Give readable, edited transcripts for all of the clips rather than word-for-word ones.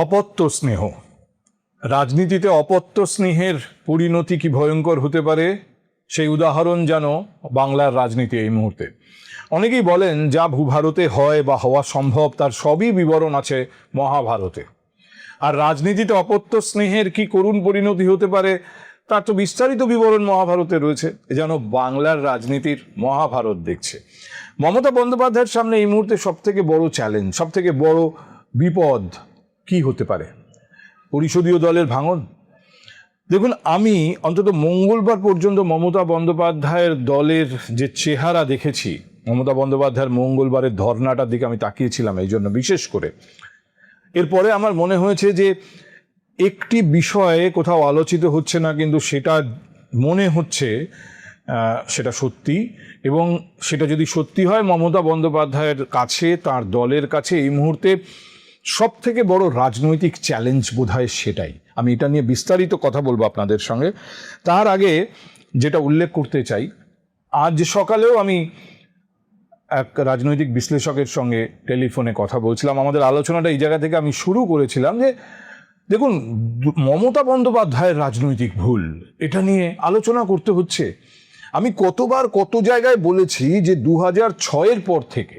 অপত্য স্নেহ। রাজনীতিতে অপত্য স্নেহের পরিণতি কি ভয়ঙ্কর হতে পারে সেই উদাহরণ যেন বাংলার রাজনীতি এই মুহূর্তে। অনেকেই বলেন যা ভূভারতে হয় বা হওয়া সম্ভব তার সবই বিবরণ আছে মহাভারতে। আর রাজনীতিতে অপত্য স্নেহের কি করুণ পরিণতি হতে পারে তার তো বিস্তারিত বিবরণ মহাভারতে রয়েছে। যেন বাংলার রাজনীতির মহাভারত দেখছে। মমতা বন্দ্যোপাধ্যায়ের সামনে এই মুহূর্তে সব থেকে বড় চ্যালেঞ্জ, সব থেকে বড় বিপদ কি হতে পারে? পরিষদীয় দলের ভাঙন। দেখুন, আমি অন্তত মঙ্গলবার পর্যন্ত মমতা বন্দ্যোপাধ্যায়ের দলের যে চেহারা দেখেছি, মমতা বন্দ্যোপাধ্যায়ের মঙ্গলবারের ধর্নাটার দিকে আমি তাকিয়েছিলাম এই জন্য বিশেষ করে। এরপরে আমার মনে হয়েছে যে একটি বিষয়ে কোথাও আলোচিত হচ্ছে না, কিন্তু সেটা মনে হচ্ছে সেটা সত্যি। এবং সেটা যদি সত্যি হয়, মমতা বন্দ্যোপাধ্যায়ের কাছে, তার দলের কাছে এই মুহূর্তে সব থেকে বড় রাজনৈতিক চ্যালেঞ্জ বোধহয় সেটাই। আমি এটা নিয়ে বিস্তারিত কথা বলবো আপনাদের সঙ্গে। তার আগে যেটা উল্লেখ করতে চাই, আজ সকালেও আমি এক রাজনৈতিক বিশ্লেষকের সঙ্গে টেলিফোনে কথা বলছিলাম। আমাদের আলোচনাটা এই জায়গা থেকে আমি শুরু করেছিলাম যে দেখুন, মমতা বন্দ্যোপাধ্যায়ের রাজনৈতিক ভুল, এটা নিয়ে আলোচনা করতে হচ্ছে। আমি কতবার কত জায়গায় বলেছি যে 2006-এর পর থেকে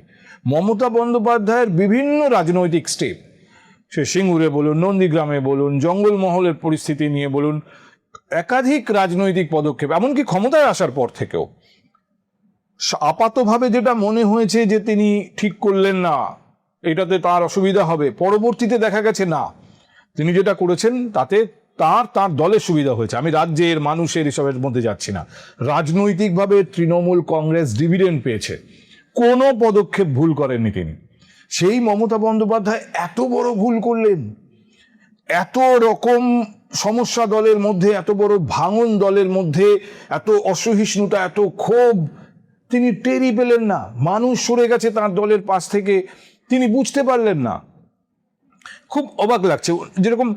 মমতা বন্দ্যোপাধ্যায়ের বিভিন্ন রাজনৈতিক স্টেপ, সে সিঙ্গুরে বলুন, নন্দীগ্রামে বলুন, জঙ্গলমহলের পরিস্থিতি নিয়ে বলুন, একাধিক রাজনৈতিক পদক্ষেপ, এমনকি ক্ষমতায় আসার পর থেকেও আপাতভাবে যেটা মনে হয়েছে যে তিনি ঠিক করলেন না, এটাতে তার অসুবিধা হবে, পরবর্তীতে দেখা গেছে না, তিনি যেটা করেছেন তাতে তার দলের সুবিধা হয়েছে। আমি রাজ্যের মানুষের এসবের মধ্যে যাচ্ছি না। রাজনৈতিকভাবে তৃণমূল কংগ্রেস ডিভিডেন্ড পেয়েছে, কোনো পদক্ষেপ ভুল করেননি তিনি। সেই মমতা বন্দ্যোপাধ্যায় এত বড় ভুল করলেন, এত রকম সমস্যা দলের মধ্যে, এত বড় ভাঙন দলের মধ্যে, এত অসহিষ্ণুতা, এত ক্ষোভ, তিনি টেরই পেলেন না। মানুষ সরে গেছে তার দলের পাশ থেকে, তিনি বুঝতে পারলেন না। খুব অবাক লাগছে। যেরকম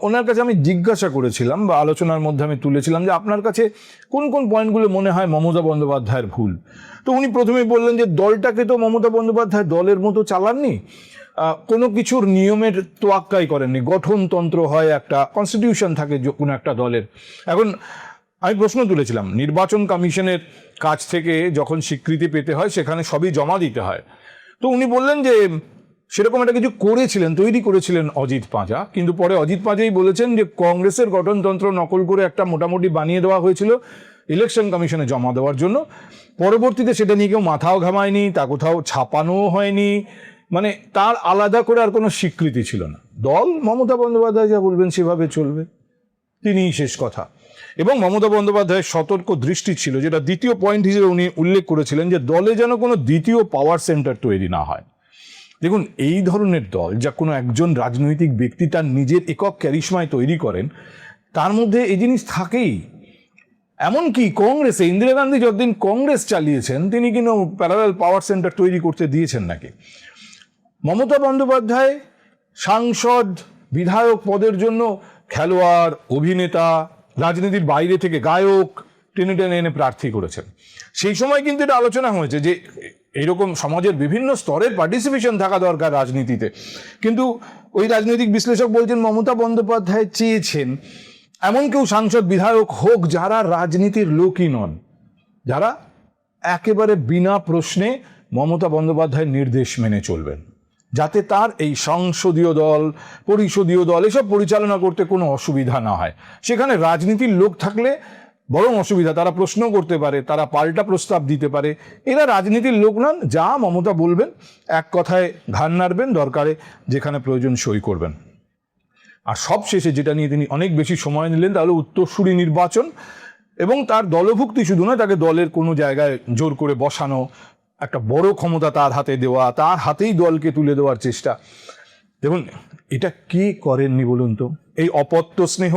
ওনার কাছে আমি জিজ্ঞাসা করেছিলাম বা আলোচনার মধ্যে আমি তুলেছিলাম যে আপনার কাছে কোন কোন পয়েন্টগুলো মনে হয় মমতা বন্দ্যোপাধ্যায়ের ভুল, তো উনি প্রথমেই বললেন যে দলটাকে তো মমতা বন্দ্যোপাধ্যায় দলের মতো চালাননি, কোনো কিছুর নিয়মের তোয়াক্কাই করেননি। গঠনতন্ত্র হয়, একটা কনস্টিটিউশন থাকে কোনো একটা দলের। এখন আমি প্রশ্ন তুলেছিলাম, নির্বাচন কমিশনের কাছ থেকে যখন স্বীকৃতি পেতে হয় সেখানে সবই জমা দিতে হয়। তো উনি বললেন যে সেরকম একটা কিছু করেছিলেন, তৈরি করেছিলেন অজিত পাঁজা, কিন্তু পরে অজিত পাঁজাই বলেছেন যে কংগ্রেসের গঠনতন্ত্র নকল করে একটা মোটামুটি বানিয়ে দেওয়া হয়েছিল ইলেকশন কমিশনে জমা দেওয়ার জন্য। পরবর্তীতে সেটা নিয়ে কেউ মাথাও ঘামায়নি, তা কোথাও ছাপানোও হয়নি, মানে তার আলাদা করে আর কোনো স্বীকৃতি ছিল না। দল মমতা বন্দ্যোপাধ্যায় যা বলবেন সেভাবে চলবে, তিনিই শেষ কথা। এবং মমতা বন্দ্যোপাধ্যায়ের সতর্ক দৃষ্টি ছিল, যেটা দ্বিতীয় পয়েন্ট হিসেবে উনি উল্লেখ করেছিলেন, যে দলে যেন কোনো দ্বিতীয় পাওয়ার সেন্টার তৈরি না হয়। দেখুন, এই ধরনের দল যা কোনো একজন রাজনৈতিক ব্যক্তি তার নিজের একক ক্যারিশমায় তৈরি করেন, তার মধ্যে এই জিনিস থাকেই। এমনকি কংগ্রেসে ইন্দিরা গান্ধী যতদিন কংগ্রেস চালিয়েছেন তিনি কিন্তু প্যারালাল পাওয়ার সেন্টার তৈরি করতে দিয়েছেন নাকি? মমতা বন্দ্যোপাধ্যায় সাংসদ, বিধায়ক পদের জন্য খেলোয়াড়, অভিনেতা, রাজনীতির বাইরে থেকে গায়ক টেনে টেনে এনে প্রার্থী করেছেন। সেই সময় কিন্তু এটা আলোচনা হয়েছে যে এইরকম সমাজের বিভিন্ন স্তরের পার্টিসিপেশন থাকা দরকার রাজনীতিতে। কিন্তু ওই রাজনৈতিক বিশ্লেষক বলছেন মমতা বন্দ্যোপাধ্যায় চেয়েছেন এমন কেউ সাংসদ, বিধায়ক হোক যারা রাজনীতির লোকই নন, যারা একেবারে বিনা প্রশ্নে মমতা বন্দ্যোপাধ্যায়ের নির্দেশ মেনে চলবেন, যাতে তার এই সংসদীয় দল, পরিষদীয় দল এসব পরিচালনা করতে কোনো অসুবিধা না হয়। সেখানে রাজনীতির লোক থাকলে বরং অসুবিধা, তারা প্রশ্ন করতে পারে, তারা পাল্টা প্রস্তাব দিতে পারে। এরা রাজনীতির লোক নন, যা মমতা বলবেন এক কথায় ঘাড় নাড়বেন, দরকারে যেখানে প্রয়োজন সই করবেন। আর সব শেষে যেটা নিয়ে তিনি অনেক বেশি সময় নিলেন তা হলো উত্তরসূরি নির্বাচন, এবং তার দলভুক্তি শুধু নয়, তাকে দলের কোনো জায়গায় জোর করে বসানো, একটা বড় ক্ষমতা তার হাতে দেওয়া, তার হাতেই দলকে তুলে দেওয়ার চেষ্টা। দেখুন, এটা কে করেননি বলুন তো? এই অপত্য স্নেহ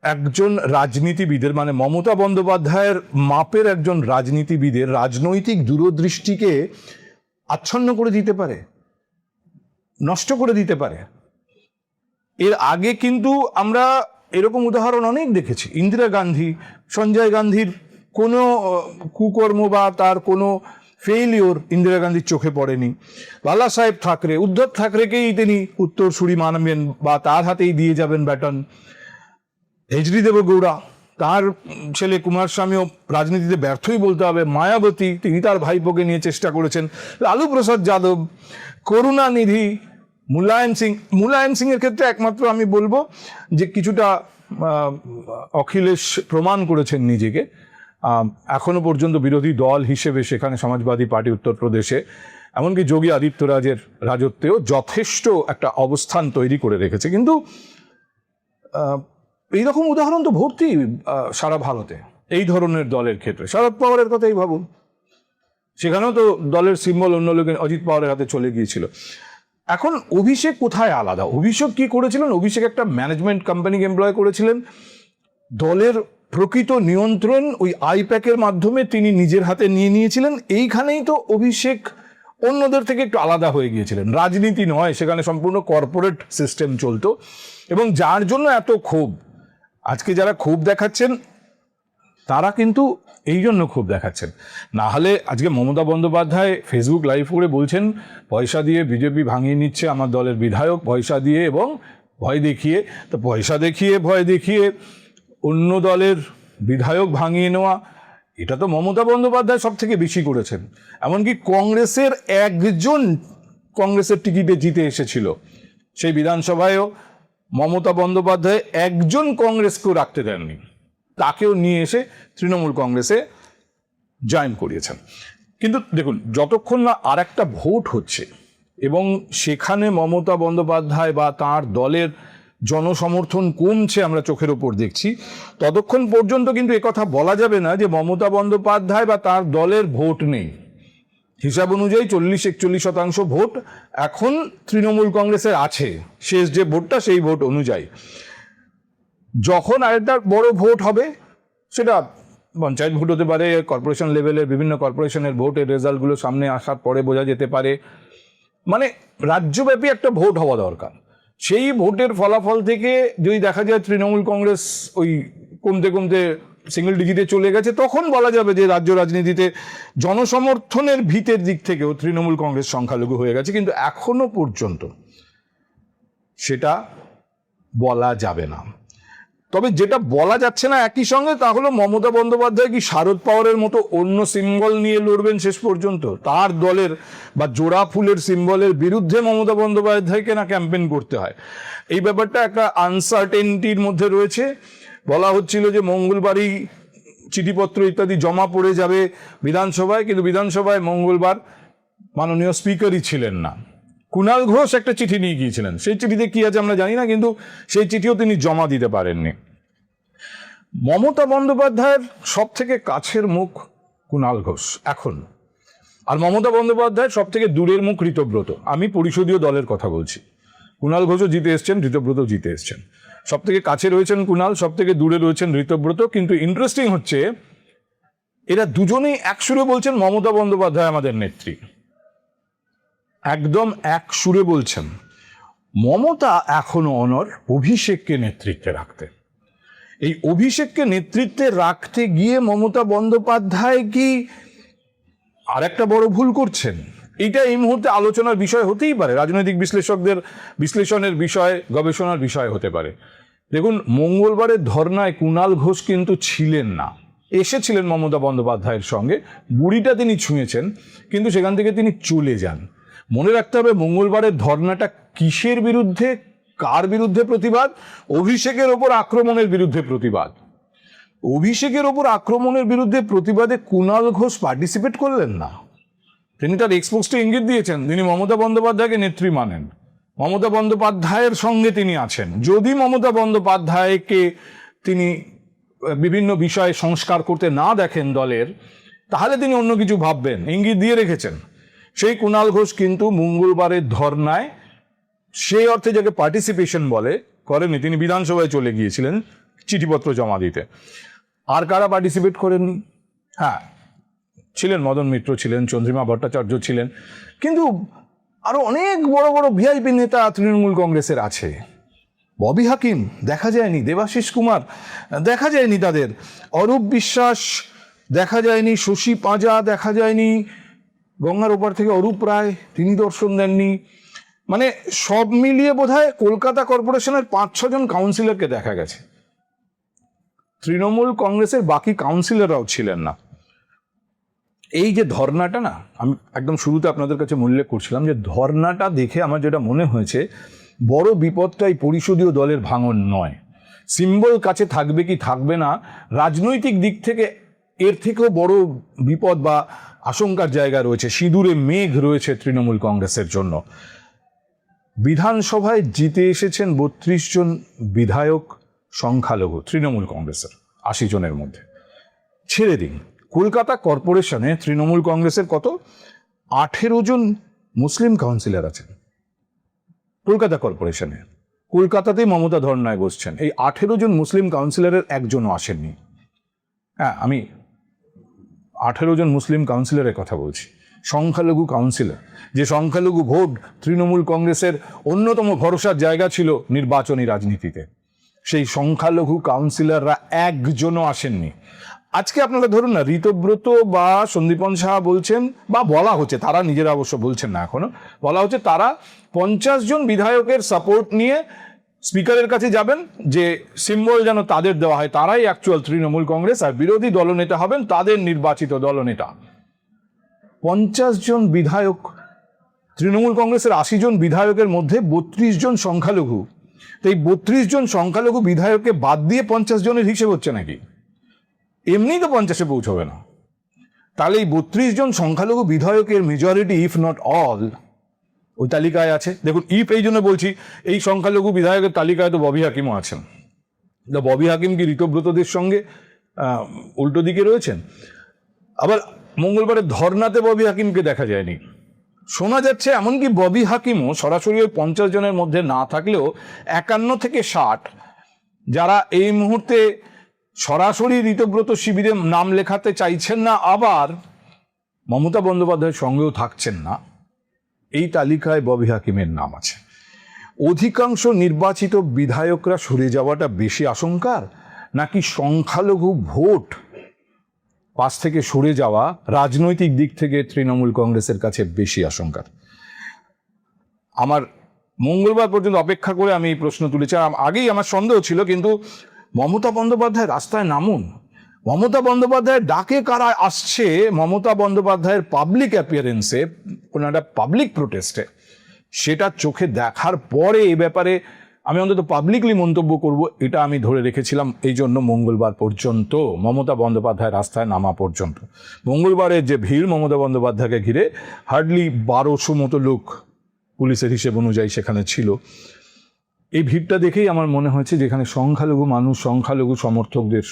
একজন রাজনীতিবিদের, মানে মমতা বন্দ্যোপাধ্যায়ের মাপের একজন রাজনীতিবিদের রাজনৈতিক দূরদৃষ্টিকে আচ্ছন্ন করে দিতে পারে, নষ্ট করে দিতে পারে। এর আগে কিন্তু আমরা এরকম উদাহরণ অনেক দেখেছি। ইন্দিরা গান্ধী, সঞ্জয় গান্ধীর কোনো কুকর্ম বা তার কোনো ফেইলিওর ইন্দিরা গান্ধীর চোখে পড়েনি। বালা সাহেব ঠাকরে, উদ্ধব ঠাকরেকেই তিনি উত্তরসূরি মানবেন বা তার হাতেই দিয়ে যাবেন ব্যাটন। এইচডি দেবগৌড়া, তার ছেলে কুমারস্বামীও রাজনীতিতে ব্যর্থই বলতে হবে। মায়াবতী, তিনি তার ভাইপোকে নিয়ে চেষ্টা করেছেন। লালু প্রসাদ যাদব, করুণানিধি, মুলায়ম সিং এর ক্ষেত্রে একমাত্র আমি বলবো যে কিছুটা অখিলেশ প্রমাণ করেছেন নিজেকে। এখনো পর্যন্ত বিরোধী দল হিসেবে সেখানে সমাজবাদী পার্টি উত্তরপ্রদেশে, এমনকি যোগী আদিত্যরাজের রাজত্বেও যথেষ্ট একটা অবস্থান তৈরি করে রেখেছে। কিন্তু এইরকম উদাহরণ তো ভর্তি সারা ভারতে এই ধরনের দলের ক্ষেত্রে। শরদ পাওয়ারের কথাই ভাবুন, সেখানেও তো দলের সিম্বল অন্য লোকের অজিত পাওয়ারের হাতে চলে গিয়েছিল। এখন অভিষেক কোথায় আলাদা? অভিষেক কি করেছিলেন? অভিষেক একটা ম্যানেজমেন্ট কোম্পানিকে এমপ্লয় করেছিলেন। দলের প্রকৃত নিয়ন্ত্রণ ওই আইপ্যাকের মাধ্যমে তিনি নিজের হাতে নিয়ে নিয়েছিলেন। এইখানেই তো অভিষেক অন্যদের থেকে একটু আলাদা হয়ে গিয়েছিলেন। রাজনীতি নয়, সেখানে সম্পূর্ণ কর্পোরেট সিস্টেম চলতো, এবং যার জন্য এত ক্ষোভ। আজকে যারা ক্ষোভ দেখাচ্ছেন তারা কিন্তু এই জন্য ক্ষোভ দেখাচ্ছেন। না হলে আজকে মমতা বন্দ্যোপাধ্যায় ফেসবুক লাইভ করে বলছেন পয়সা দিয়ে বিজেপি ভাঙিয়ে নিচ্ছে আমার দলের বিধায়ক, পয়সা দিয়ে এবং ভয় দেখিয়ে। তো পয়সা দেখিয়ে, ভয় দেখিয়ে অন্য দলের বিধায়ক ভাঙিয়ে নেওয়া, এটা তো মমতা বন্দ্যোপাধ্যায় সব থেকে বেশি করেছেন। এমনকি কংগ্রেসের একজন কংগ্রেসের টিকিটে জিতে এসেছিল, সেই বিধানসভায়ও মমতা বন্দ্যোপাধ্যায় একজন কংগ্রেসকেও রাখতে দেননি, তাকেও নিয়ে এসে তৃণমূল কংগ্রেসে জয়েন করিয়েছেন। কিন্তু দেখুন, যতক্ষণ না আর একটা ভোট হচ্ছে এবং সেখানে মমতা বন্দ্যোপাধ্যায় বা তার দলের জনসমর্থন কমছে, আমরা চোখের ওপর দেখছি, ততক্ষণ পর্যন্ত কিন্তু একথা বলা যাবে না যে মমতা বন্দ্যোপাধ্যায় বা তার দলের ভোট নেই। হিসাব অনুযায়ী 40-41% ভোট এখন তৃণমূল কংগ্রেসের আছে, শেষ যে ভোটটা সেই ভোট অনুযায়ী। যখন আরেকটা বড় ভোট হবে, সেটা পঞ্চায়েত ভোট হতে পারে, কর্পোরেশন লেভেলের বিভিন্ন কর্পোরেশনের ভোটের রেজাল্টগুলো সামনে আসার পরে বোঝা যেতে পারে, মানে রাজ্যব্যাপী একটা ভোট হওয়া দরকার। সেই ভোটের ফলাফল থেকে যদি দেখা যায় তৃণমূল কংগ্রেস ওই কমতে কমতে সিঙ্গেল ডিজিটে চলে গেছে, তখন বলা যাবে যে রাজ্য রাজনীতিতে জনসমর্থনের ভিতের দিক থেকেও তৃণমূল কংগ্রেস সংখ্যালঘু হয়ে গেছে। কিন্তু এখনো পর্যন্ত সেটা বলা যাবে না। তবে যেটা বলা যাচ্ছে না একই সঙ্গে, তা হলো মমতা বন্দ্যোপাধ্যায় কি শারদ পাওয়ারের মতো অন্য সিম্বল নিয়ে লড়বেন শেষ পর্যন্ত? তার দলের বা জোড়া ফুলের সিম্বলের বিরুদ্ধে মমতা বন্দ্যোপাধ্যায়কে না ক্যাম্পেইন করতে হয়? এই ব্যাপারটা একটা আনসার্টেনিটির মধ্যে রয়েছে। বলা হচ্ছিল যে মঙ্গলবারই চিঠিপত্র ইত্যাদি জমা পড়ে যাবে বিধানসভায়, কিন্তু বিধানসভায় মঙ্গলবার মাননীয় স্পিকারই ছিলেন না। কুণাল ঘোষ একটা চিঠি নিয়ে গিয়েছিলেন, সেই চিঠিতে কি আছে আমরা জানি না, কিন্তু সেই চিঠিও তিনি জমা দিতে পারেননি। মমতা বন্দ্যোপাধ্যায়ের সব থেকে কাছের মুখ কুণাল ঘোষ এখন, আর মমতা বন্দ্যোপাধ্যায়ের সব থেকে দূরের মুখ ঋতব্রত। আমি পরিষদীয় দলের কথা বলছি। কুণাল ঘোষও জিতে এসছেন, ঋতব্রতও জিতে এসছেন। সব থেকে কাছে রয়েছেন কুণাল, সব থেকে দূরে রয়েছেন ঋতব্রত। কিন্তু ইন্টারেস্টিং হচ্ছে, এরা দুজনেই এক সুরে বলছেন মমতা বন্দ্যোপাধ্যায় আমাদের নেত্রী, একদম এক সুরে বলছেন। মমতা এখনো অনর অভিষেককে নেতৃত্বে রাখতে। এই অভিষেককে নেতৃত্বে রাখতে গিয়ে মমতা বন্দ্যোপাধ্যায় কি আর একটা বড় ভুল করছেন? এইটা এই মুহূর্তে আলোচনার বিষয় হতেই পারে, রাজনৈতিক বিশ্লেষকদের বিশ্লেষণের বিষয়, গবেষণার বিষয় হতে পারে। দেখুন, মঙ্গলবারের ধর্নায় কুণাল ঘোষ কিন্তু ছিলেন না, এসেছিলেন মমতা বন্দ্যোপাধ্যায়ের সঙ্গে, বুড়িটা তিনি ছুঁয়েছেন, কিন্তু সেখান থেকে তিনি চলে যান। মনে রাখতে হবে, মঙ্গলবারের ধর্নাটা কিসের বিরুদ্ধে, কার বিরুদ্ধে প্রতিবাদ? অভিষেকের ওপর আক্রমণের বিরুদ্ধে প্রতিবাদ। অভিষেকের ওপর আক্রমণের বিরুদ্ধে প্রতিবাদে কুণাল ঘোষ পার্টিসিপেট করলেন না। তিনি তার এক্সপোস্টে ইঙ্গিত দিয়েছেন তিনি মমতা বন্দ্যোপাধ্যায়কে নেত্রী মানেন, মমতা বন্দ্যোপাধ্যায়ের সঙ্গে তিনি আছেন। যদি মমতা বন্দ্যোপাধ্যায়কে তিনি বিভিন্ন বিষয়ে সংস্কার করতে না দেখেন দলের, তাহলে তিনি অন্য কিছু ভাববেন, ইঙ্গিত দিয়ে রেখেছেন। সেই কুণাল ঘোষ কিন্তু মঙ্গলবারের ধর্নায় সেই অর্থে যাকে পার্টিসিপেশন বলে করেননি। তিনি বিধানসভায় চলে গিয়েছিলেন চিঠিপত্র জমা দিতে। আর কারা পার্টিসিপেট করেননি? হ্যাঁ, ছিলেন মদন মিত্র, ছিলেন চন্দ্রিমা ভট্টাচার্য, ছিলেন, কিন্তু আরো অনেক বড় বড় ভিআইপি নেতা তৃণমূল কংগ্রেসের আছে। ববি হাকিম দেখা যায়নি, দেবাশিস কুমার দেখা যায়নি, তাদের অরূপ বিশ্বাস দেখা যায়নি, শশী পাঁজা দেখা যায়নি, গঙ্গার ওপার থেকে অরূপ রায়, তিনি দর্শন দেননি। মানে সব মিলিয়ে বোধহয় কলকাতা কর্পোরেশনের 5-6 জন কাউন্সিলরকে দেখা গেছে। তৃণমূল কংগ্রেসের বাকি কাউন্সিলররাও ছিলেন না। এই যে ধর্নাটা না, আমি একদম শুরুতে আপনাদের কাছে উল্লেখ করছিলাম যে ধর্নাটা দেখে আমার যেটা মনে হয়েছে, বড় বিপদটাই পরিষদীয় দলের ভাঙন নয়। সিম্বল কাছে থাকবে কি থাকবে না, রাজনৈতিক দিক থেকে এর থেকেও বড় বিপদ বা আশঙ্কার জায়গা রয়েছে, সিঁদুরে মেঘ রয়েছে তৃণমূল কংগ্রেসের জন্য। বিধানসভায় জিতে এসেছেন 32 জন বিধায়ক সংখ্যালঘু তৃণমূল কংগ্রেসের 80 জনের মধ্যে। ছেড়ে দিন, কলকাতা কর্পোরেশনে তৃণমূল কংগ্রেসের কত 18 জন মুসলিম কাউন্সিলর আছেন কলকাতা কর্পোরেশনে। কলকাতাতেই মমতা ধর্নায় বসছেন। এই 18 জন মুসলিম কাউন্সিলরের একজনও আসেননি। হ্যাঁ, আমি 18 জন মুসলিম কাউন্সিলরের কথা বলছি, সংখ্যালঘু কাউন্সিলর। যে সংখ্যালঘু ভোট তৃণমূল কংগ্রেসের অন্যতম ভরসার জায়গা ছিল নির্বাচনী রাজনীতিতে, সেই সংখ্যালঘু কাউন্সিলররা একজনও আসেননি। আজকে আপনারা ধরুন না, ঋতব্রত বা সন্দীপন সাহা বলছেন, বা বলা হচ্ছে, তারা নিজেরা অবশ্য বলছেন না এখনো, বলা হচ্ছে তারা 50 জন বিধায়কের সাপোর্ট নিয়ে স্পিকারের কাছে যাবেন, যে সিম্বল যেন তাদের দেওয়া হয়, তারাই অ্যাকচুয়াল তৃণমূল কংগ্রেস, আর বিরোধী দলনেতা হবেন তাদের নির্বাচিত দলনেতা। 50 জন বিধায়ক, তৃণমূল কংগ্রেসের 80 জন বিধায়কের মধ্যে 32 জন সংখ্যালঘু। তো এই 32 জন সংখ্যালঘু বিধায়ককে বাদ দিয়ে 50 জনের হিসেব হচ্ছে নাকি? এমনি তো 50-এ পৌঁছবে না। তাহলে এই 32 জন সংখ্যালঘু বিধায়কের মেজরিটি, ইফ নট অল, ওই তালিকায় আছে। দেখুন, ইফ এই জন্য বলছি, এই সংখ্যালঘু বিধায়কের তালিকায় তো ববি হাকিমও আছেন। ববি হাকিম কি ঋতব্রতদের সঙ্গে উল্টো দিকে রয়েছেন? আবার মঙ্গলবারের ধর্নাতে ববি হাকিমকে দেখা যায়নি। শোনা যাচ্ছে এমনকি ববি হাকিমও সরাসরি ওই 50 জনের মধ্যে না থাকলেও 51 থেকে 60 যারা এই মুহূর্তে সরাসরি ঋতব্রত শিবিরে নাম লেখাতে চাইছেন না, আবার মমতা বন্দ্যোপাধ্যায়ের সঙ্গেও থাকছেন না, এই তালিকায় ববি হাকিমের নাম আছে। অধিকাংশ নির্বাচিত বিধায়করা সরে যাওয়াটা বেশি আশঙ্কার, নাকি সংখ্যালঘু ভোট পাশ থেকে সরে যাওয়া রাজনৈতিক দিক থেকে তৃণমূল কংগ্রেসের কাছে বেশি আশঙ্কার? আমার মঙ্গলবার পর্যন্ত অপেক্ষা করে আমি এই প্রশ্ন তুলেছি। আগেই আমার সন্দেহ ছিল, কিন্তু মমতা বন্দ্যোপাধ্যায় রাস্তায় নামুন, মমতা বন্দ্যোপাধ্যায়ের ডাকে কারা আসছে, মমতা বন্দ্যোপাধ্যায়ের পাবলিক অ্যাপিয়ারেন্সে, কোনো একটা পাবলিক প্রোটেস্টে, সেটা চোখে দেখার পরে এ ব্যাপারে আমি অন্তত পাবলিকলি মন্তব্য করব, এটা আমি ধরে রেখেছিলাম। এই জন্য মঙ্গলবার পর্যন্ত, মমতা বন্দ্যোপাধ্যায় রাস্তায় নামা পর্যন্ত। মঙ্গলবারের যে ভিড় মমতা বন্দ্যোপাধ্যায়কে ঘিরে, হার্ডলি 1200 মতো লোক পুলিশের হিসেব অনুযায়ী সেখানে ছিল। এই ভিড়টা দেখেই আমার মনে হয়েছে যেখানে সংখ্যালঘু মানুষ, সংখ্যালঘু সমর্থকদের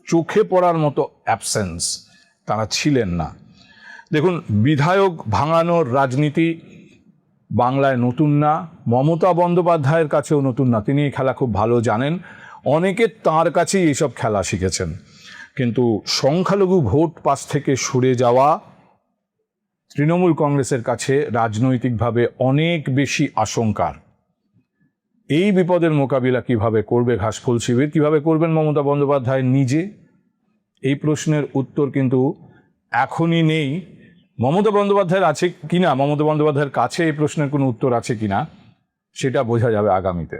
চোখে পড়ার মতো অ্যাবসেন্স তারা ছিলেন না। দেখুন, বিধায়ক ভাঙানোর রাজনীতি বাংলায় নতুন না, মমতা বন্দ্যোপাধ্যায়ের কাছেও নতুন না। তিনি এই খেলা খুব ভালো জানেন, অনেকে তাঁর কাছেই এইসব খেলা শিখেছেন। কিন্তু সংখ্যালঘু ভোট পাশ থেকে সরে যাওয়া তৃণমূল কংগ্রেসের কাছে রাজনৈতিকভাবে অনেক বেশি আশঙ্কার। এই বিপদের মোকাবিলা কিভাবে করবে ঘাসফুল শিবির, কিভাবে করবেন মমতা বন্দ্যোপাধ্যায় নিজে, এই প্রশ্নের উত্তর কিন্তু এখনই নেই। মমতা বন্দ্যোপাধ্যায়ের আছে কিনা, মমতা বন্দ্যোপাধ্যায়ের কাছে এই প্রশ্নের কোনো উত্তর আছে কিনা, সেটা বোঝা যাবে আগামীতে।